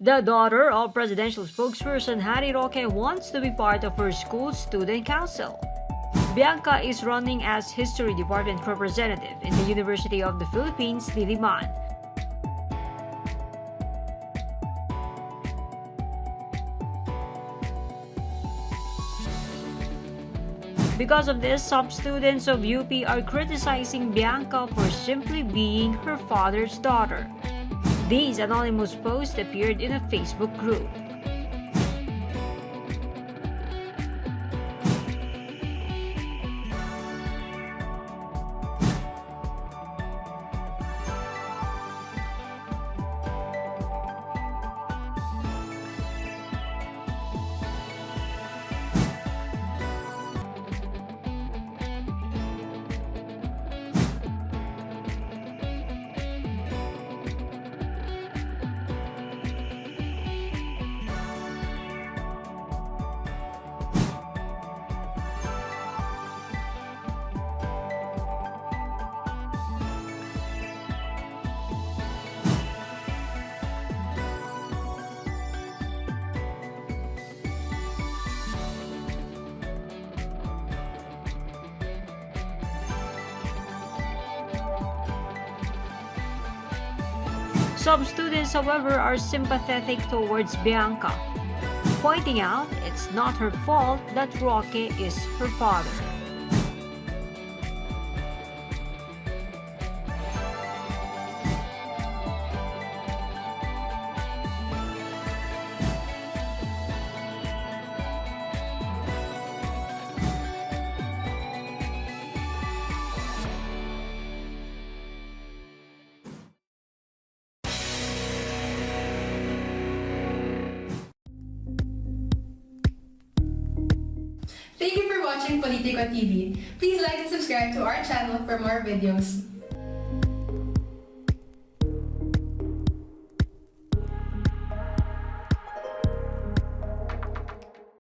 The daughter of presidential spokesperson Roque wants to be part of her school's student council. Bianca is running as History Department representative in the University of the Philippines, Diliman. Because of this, some students of UP are criticizing Bianca for simply being her father's daughter. These anonymous posts appeared in a Facebook group. Some students, however, are sympathetic towards Bianca, pointing out it's not her fault that Roque is her father. Thank you for watching Politico TV. Please like and subscribe to our channel for more videos.